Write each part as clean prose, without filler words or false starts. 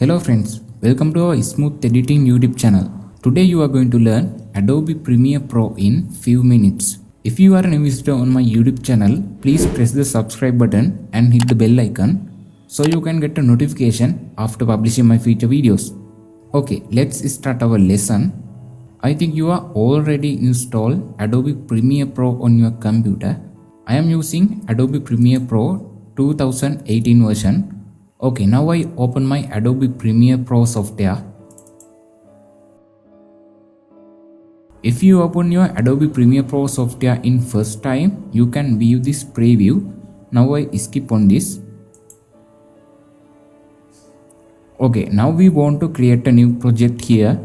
Hello friends, welcome to our Smooth Editing YouTube channel. Today you are going to learn Adobe Premiere Pro in few minutes. If you are a new visitor on my YouTube channel, please press the subscribe button and hit the bell icon so you can get a notification after publishing my future videos. Okay, let's start our lesson. I think you are already installed Adobe Premiere Pro on your computer. I am using Adobe Premiere Pro 2018 version. Okay, now I open my Adobe Premiere Pro software. If you open your Adobe Premiere Pro software in first time, you can view this preview. Now I skip on this. Okay, now we want to create a new project here.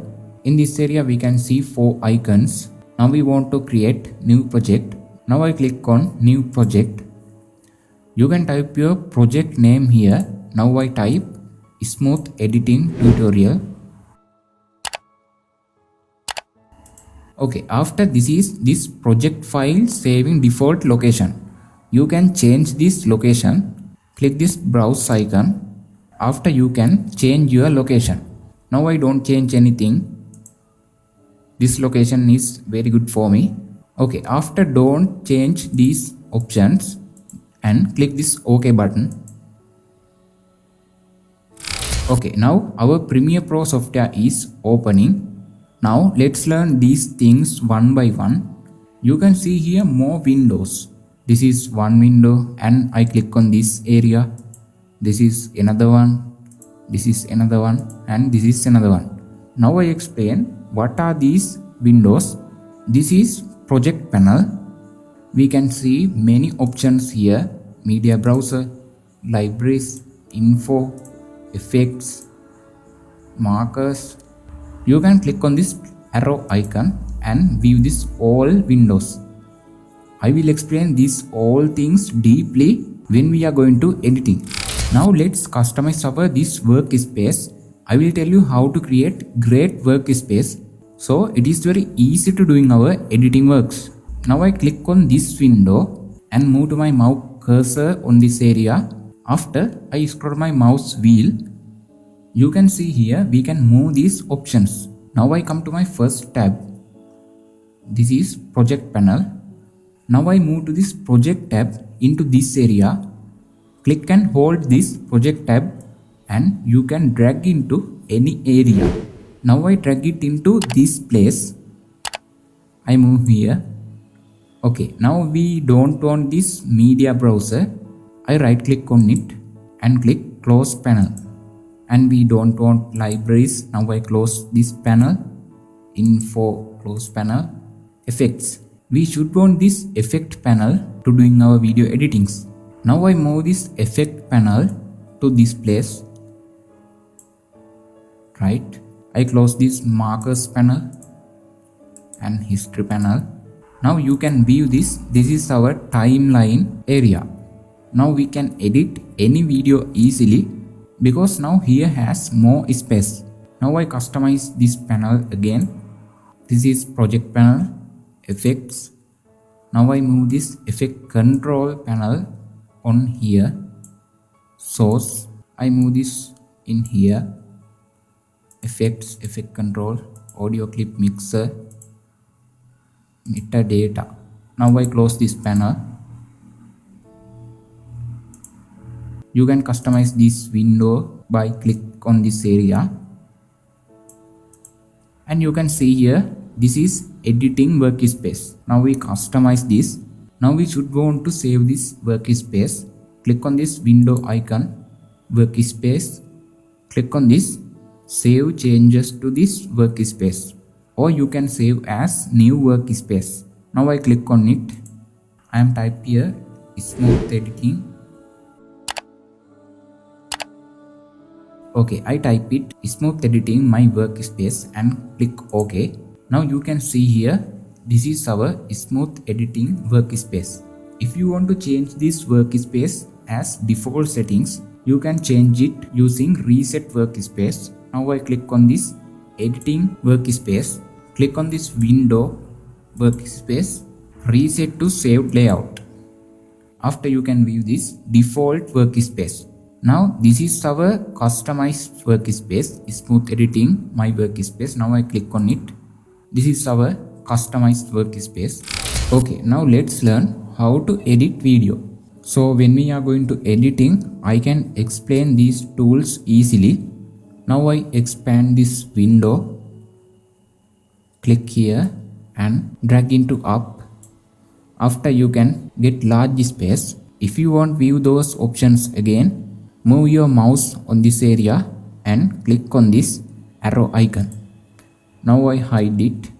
In this area we can see 4 icons. Now we want to create new project. Now I click on new project. You can type your project name here. Now I type Smooth Editing Tutorial. Okay, after this is this project file saving default location. You can change this location. Click this browse icon. After you can change your location. Now I don't change anything. This location is very good for me. Okay, after don't change these options and click this OK button. Okay, now our Premiere Pro software is opening. Now let's learn these things one by one. You can see here more windows. This is one window and I click on this area. This is another one. This is another one and this is another one. Now I explain what are these windows. This is project panel. We can see many options here. Media browser, libraries, info, effects, markers. You can click on this arrow icon and view this all windows. I will explain these all things deeply when we are going to editing. Now let's customize our this workspace. I will tell you how to create great workspace. So it is very easy to doing our editing works. Now I click on this window and move to my mouse cursor on this area. After I scroll my mouse wheel, you can see here we can move these options. Now I come to my first tab. This is project panel. Now I move to this project tab into this area. Click and hold this project tab and you can drag into any area. Now I drag it into this place. I move here. Okay, now we don't want this media browser. I right click on it and click close panel. And we don't want libraries. Now I close this panel. Info, close panel. Effects. We should want this effect panel to doing our video editings. Now I move this effect panel to this place. Right. I close this markers panel and history panel. Now you can view this. This is our timeline area. Now we can edit any video easily because now here has more space. Now I customize this panel again. This is project panel, effects. Now I move this effect control panel on here. Source. I move this in here. Effects, effect control, audio clip mixer, metadata. Now I close this panel. You can customize this window by click on this area. And you can see here, this is editing workspace. Now we customize this. Now we should want to save this workspace. Click on this window icon, workspace. Click on this, save changes to this workspace. Or you can save as new workspace. Now I click on it. I am type here, smooth editing. Okay, I type it smooth editing my workspace and click OK. Now you can see here, this is our smooth editing workspace. If you want to change this workspace as default settings, you can change it using reset workspace. Now I click on this editing workspace. Click on this window workspace, reset to saved layout. After you can view this default workspace. Now this is our customized workspace, smooth editing my workspace. Now I click on it. This is our customized workspace. Okay, now let's learn how to edit video. So when we are going to editing, I can explain these tools easily. Now I expand this window, click here and drag into up. After you can get large space. If you want view those options again, move your mouse on this area and click on this arrow icon. Now I hide it.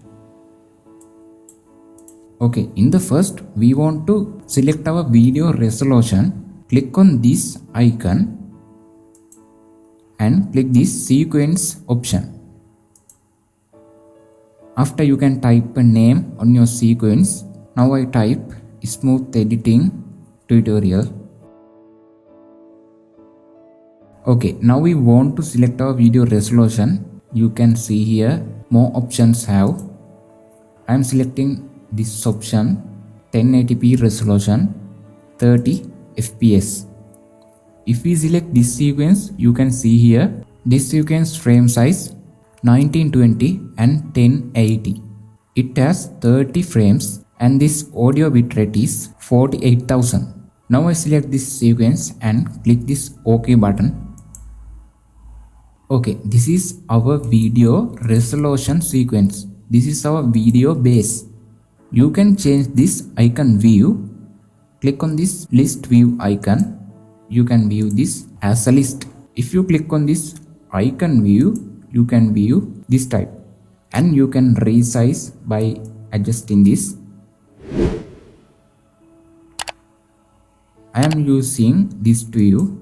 Okay, in the first we want to select our video resolution. Click on this icon and click this sequence option. After you can type a name on your sequence. Now I type smooth editing tutorial. Okay, now we want to select our video resolution. You can see here more options have. I am selecting this option 1080p resolution 30 fps. If we select this sequence, you can see here this sequence frame size 1920 and 1080. It has 30 frames and this audio bitrate is 48,000. Now I select this sequence and click this OK button. Okay, this is our video resolution sequence. This is our video base. You can change this icon view. Click on this list view icon. You can view this as a list. If you click on this icon view, you can view this type and you can resize by adjusting this. I am using this to view.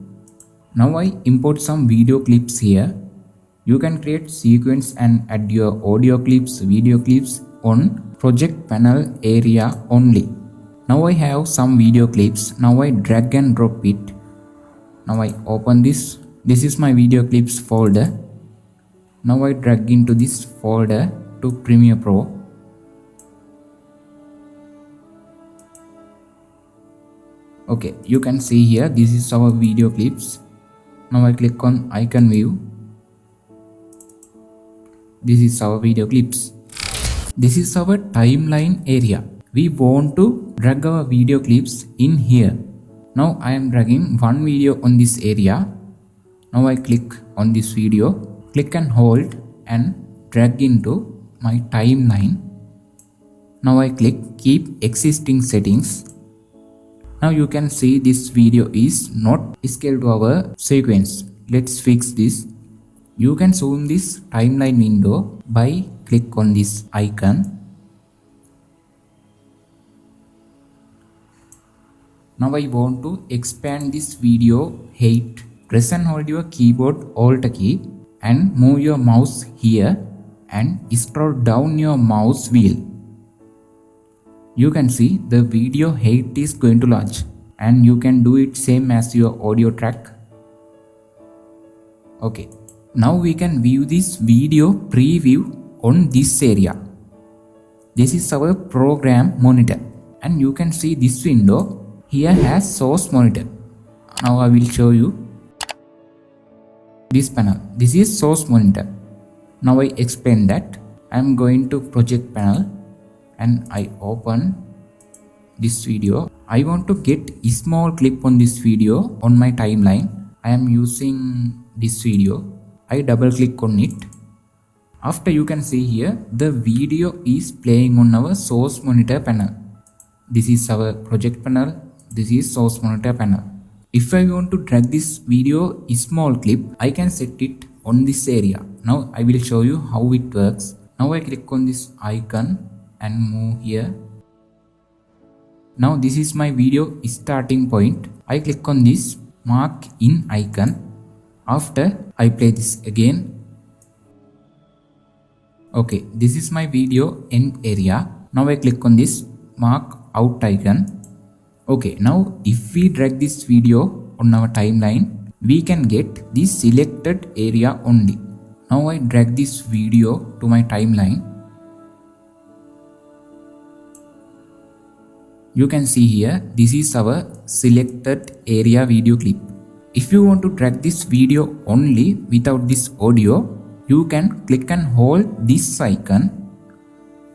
Now I import some video clips here. You can create sequence and add your audio clips, video clips on project panel area only. Now I have some video clips. Now I drag and drop it. Now I open this. This is my video clips folder. Now I drag into this folder to Premiere Pro. Okay, you can see here this is our video clips. Now I click on icon view. This is our video clips. This is our timeline area. We want to drag our video clips in here. Now I am dragging one video on this area. Now I click on this video, click and hold and drag into my timeline. Now I click keep existing settings. Now you can see this video is not scaled to our sequence. Let's fix this. You can zoom this timeline window by click on this icon. Now I want to expand this video height. Press and hold your keyboard Alt key and move your mouse here and scroll down your mouse wheel. You can see the video height is going to large and you can do it same as your audio track. Okay, now we can view this video preview on this area. This is our program monitor and you can see this window here has source monitor. Now I will show you this panel. This is source monitor. Now I explain that. I am going to project panel and I open this video. I want to get a small clip on this video on my timeline. I am using this video. I double click on it. After you can see here the video is playing on our source monitor panel. This is our project panel. This is source monitor panel. If I want to drag this video a small clip, I can set it on this area. Now I will show you how it works. Now I click on this icon and move here. Now this is my video starting point. I click on this mark in icon. After I play this again. Okay, this is my video end area. Now I click on this mark out icon. Okay, now if we drag this video on our timeline, we can get this selected area only. Now I drag this video to my timeline. You can see here this is our selected area video clip. If you want to drag this video only without this audio, you can click and hold this icon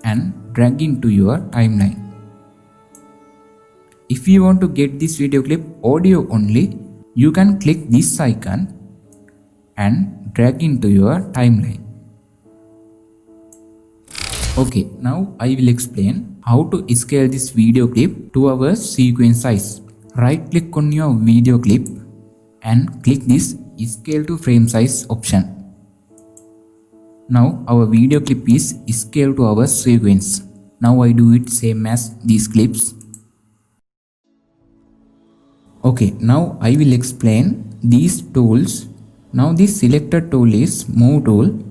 and drag into your timeline. If you want to get this video clip audio only, you can click this icon and drag into your timeline. Okay, now I will explain how to scale this video clip to our sequence size. Right click on your video clip and click this scale to frame size option. Now our video clip is scaled to our sequence. Now I do it same as these clips. Okay, now I will explain these tools. Now this selected tool is move tool.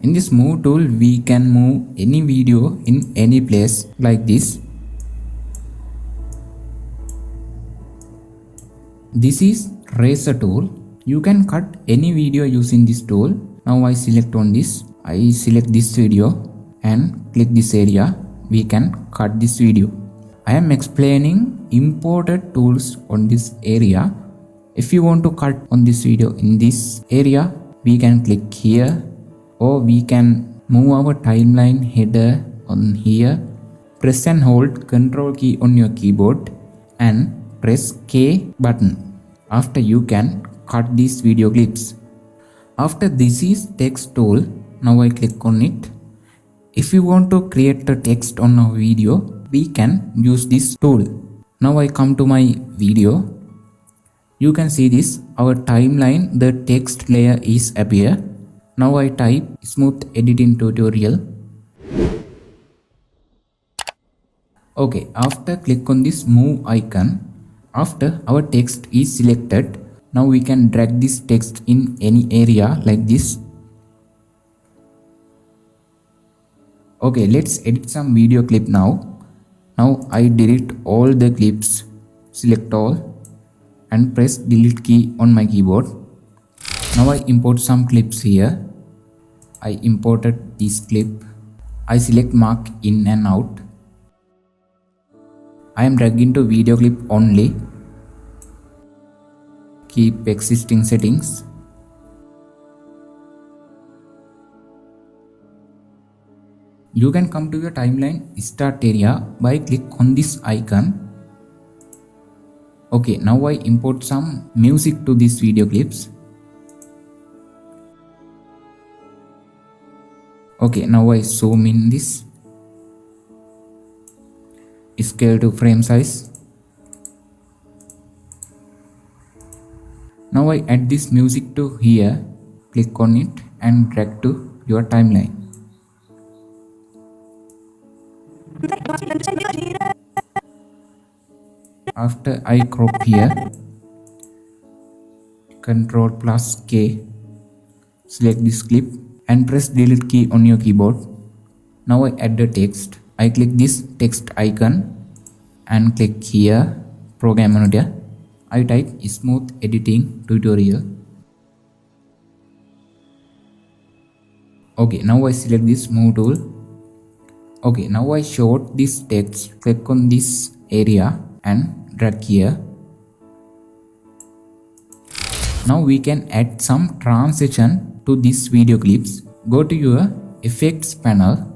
In this move tool, we can move any video in any place like this. This is razor tool. You can cut any video using this tool. Now I select on this. I select this video and click this area. We can cut this video. I am explaining imported tools on this area. If you want to cut on this video in this area, we can click here. Or we can move our timeline header on here. Press and hold Ctrl key on your keyboard and press K button. After you can cut these video clips. After this is text tool. Now I click on it. If you want to create the text on our video, we can use this tool. Now I come to my video. You can see this, our timeline, the text layer is appear. Now I type smooth editing tutorial. Okay, after click on this move icon. After our text is selected, now we can drag this text in any area like this. Okay, let's edit some video clip now. Now I delete all the clips, select all and press delete key on my keyboard. Now I import some clips here. I imported this clip. I select mark in and out. I am dragging to video clip only. Keep existing settings. You can come to your timeline start area by click on this icon. Okay, now I import some music to these video clips. Okay, now I zoom in this. Scale to frame size. Now I add this music to here. Click on it and drag to your timeline. After I crop here, Ctrl plus K, select this clip and press delete key on your keyboard. Now I add the text. I click this text icon and click here, program manager. I type smooth editing tutorial. Okay, now I select this move tool. Okay, now I short this text. Click on this area and drag here. Now we can add some transition to these video clips. Go to your effects panel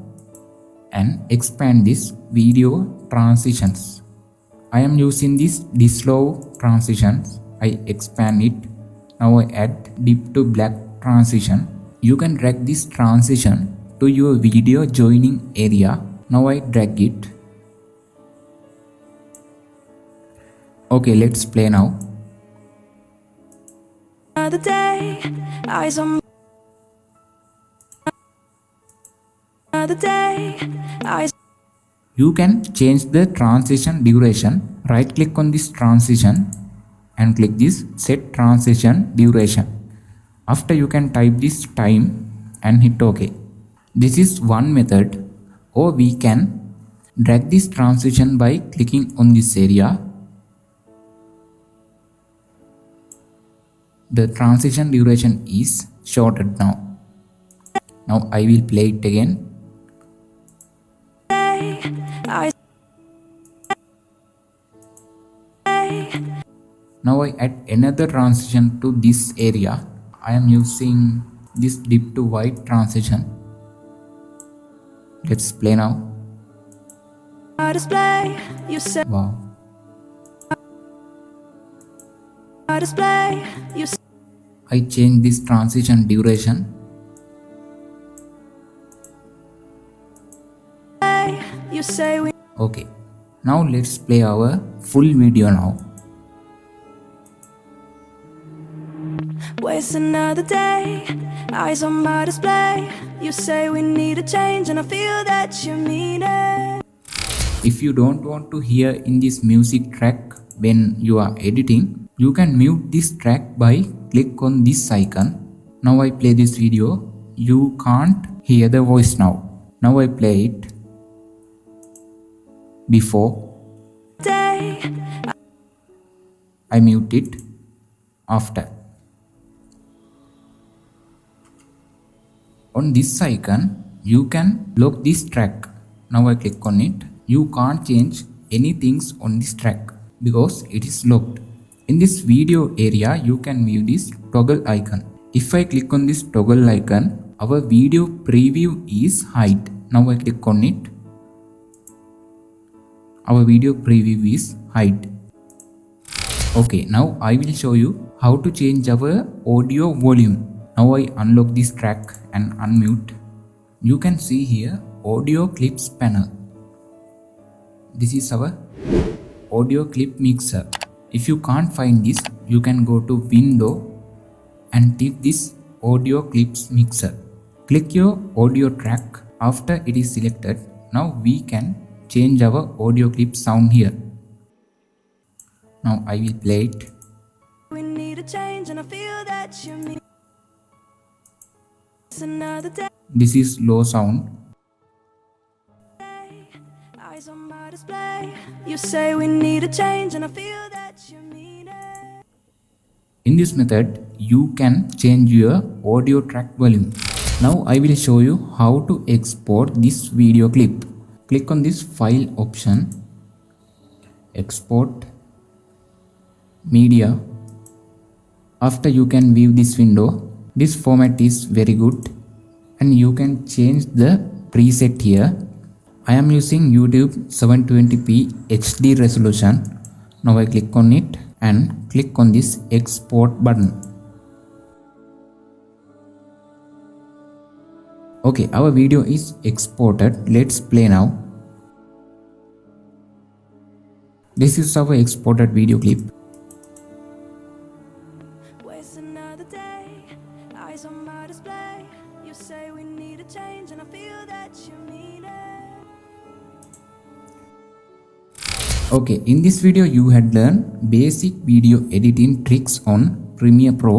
and expand this video transitions. I am using this slow transitions. I expand it. Now I add deep to black transition. You can drag this transition to your video joining area. Now I drag it. Okay, let's play now. Another day, eyes on another day, eyes. You can change the transition duration. Right click on this transition and click this set transition duration. After you can type this time and hit OK. This is one method, or we can drag this transition by clicking on this area. The transition duration is shorted now. Now I will play it again. Now I add another transition to this area. I am using this dip to white transition. Let's play now. Display, you say Wow. display, you I change this transition duration. say we Okay. Now let's play our full video now. waste another day. Eyes on my display. You say we need a change, and I feel that you mean it. If you don't want to hear in this music track when you are editing, you can mute this track by click on this icon. Now I play this video. You can't hear the voice now. Now I play it. Before Day, I mute it. After. On this icon, you can lock this track. Now I click on it. You can't change any things on this track because it is locked. In this video area, you can view this toggle icon. If I click on this toggle icon, our video preview is hide. Now I click on it. Our video preview is hide. Okay, now I will show you how to change our audio volume. Now I unlock this track and unmute. You can see here audio clips panel. This is our audio clip mixer. If you can't find this, you can go to window and tip this audio clips mixer. Click your audio track. After it is selected, now we can change our audio clip sound here. Now I will play it. we need a change, and I feel that you mean it's another day. This is low sound. Eyes on my display. You say we need a change, and I feel that you mean it. In this method, you can change your audio track volume. Now I will show you how to export this video clip. Click on this file option, export media. After you can view this window. This format is very good and you can change the preset here. I am using YouTube 720p HD resolution. Now I click on it and click on this export button. Okay, our video is exported. Let's play now. This is our exported video clip. Waste another day. Eyes on my display. You say we need a change, and I feel that you mean it. Okay, in this video you had learned basic video editing tricks on Premiere Pro.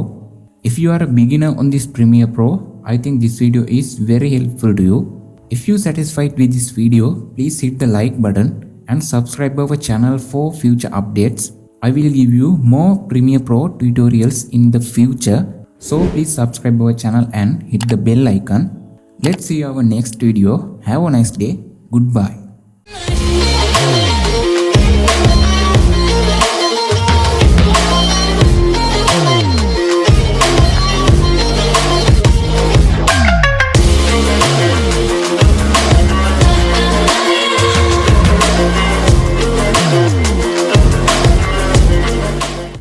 If you are a beginner on this Premiere Pro, I think this video is very helpful to you. If you satisfied with this video, please hit the like button and subscribe our channel for future updates. I will give you more Premiere Pro tutorials in the future. So please subscribe our channel and hit the bell icon. Let's see our next video. Have a nice day. Goodbye.